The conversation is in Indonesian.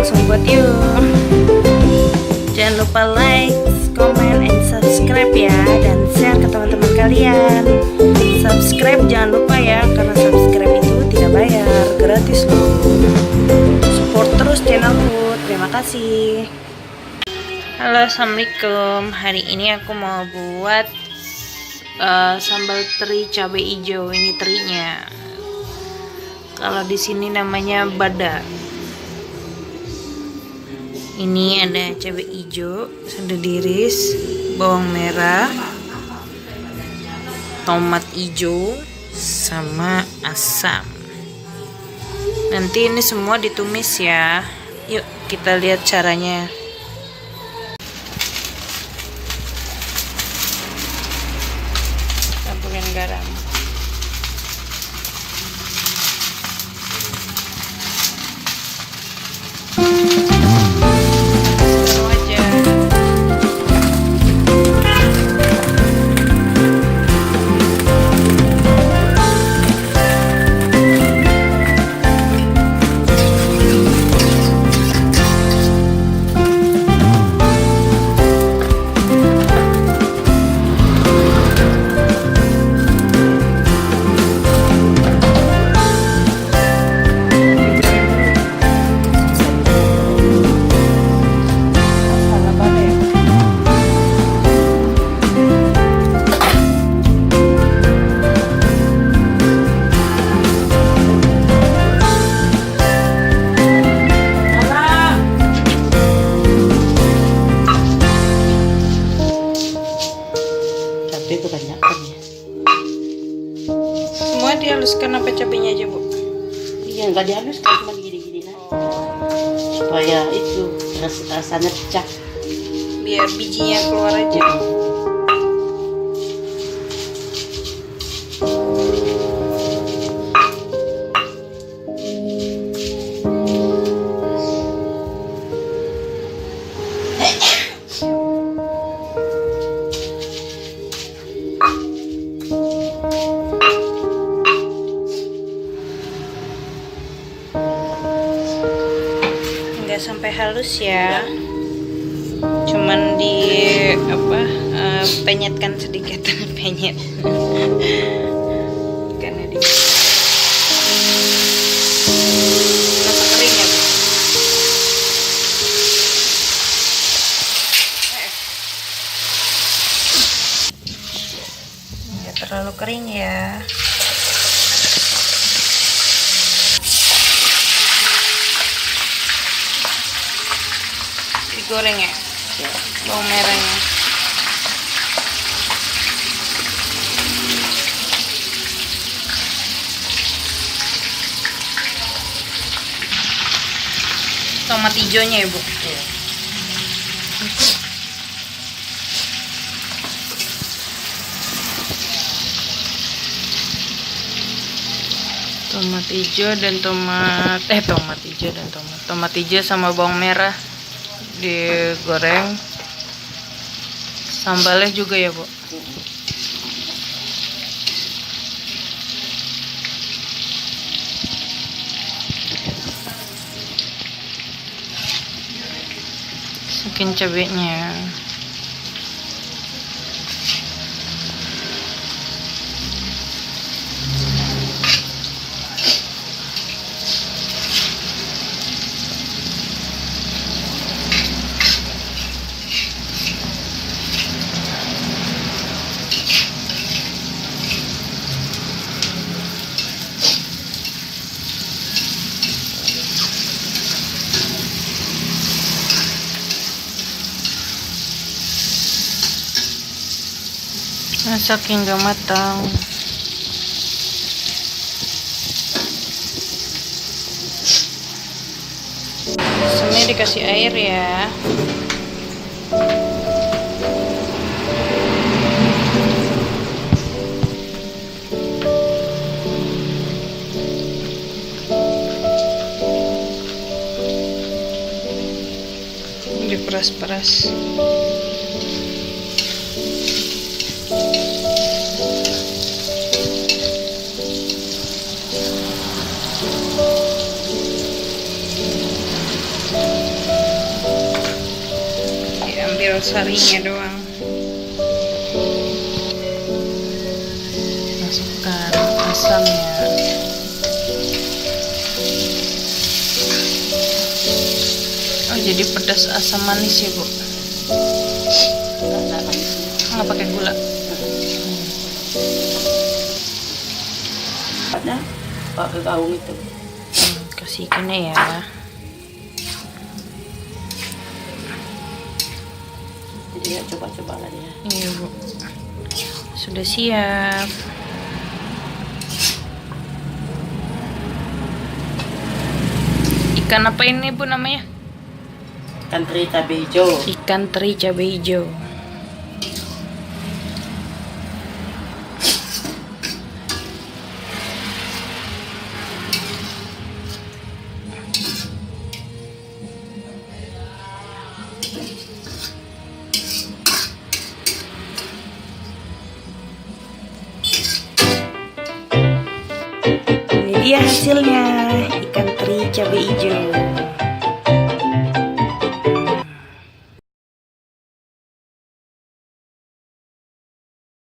langsung buat yuk. Jangan lupa like, comment, and subscribe ya, dan share ke teman-teman kalian. Subscribe jangan lupa ya, karena subscribe itu tidak bayar, gratis loh. Support terus channelku, terima kasih. Halo, assalamualaikum. Hari ini aku mau buat sambal teri cabe ijo. Ini terinya. Kalau di sini namanya bada. Ini ada cabai hijau sudah diiris, bawang merah, tomat hijau, sama asam. Nanti ini semua ditumis ya. Yuk kita lihat caranya. Campurin garam. Kebanyakan ya. Semua dihaluskan apa cabenya aja, Bu? Iya, nggak dihaluskan, cuma gini-gini lah. Supaya itu rasanya pecah. Biar bijinya keluar aja. Nggak sampai halus ya, cuman di penyetkan sedikit. Penyet karena di rasa kering ya, Bu. Nggak terlalu kering ya. Goreng ya, bawang merahnya. Tomat hijaunya ya, Bu. Tomat hijau dan tomat hijau sama bawang merah digoreng. Sambalnya juga ya, Bu. Masukin cabenya. Masak hingga matang. Semuanya dikasih air ya. Diperas-peras. tinggal sarinya doang. Masukkan asamnya. Oh, jadi pedas asam manis ya, Bu? Nggak pakai gula. Ada pakai gaung itu. Kasih ikannya ya. Jadi ya coba-coba lah ya. Iya, Bu. Sudah siap. Ikan apa ini, Bu, namanya? Ikan teri cabe ijo. Ikan teri cabe ijo. Ini dia hasilnya, ikan teri cabe ijo.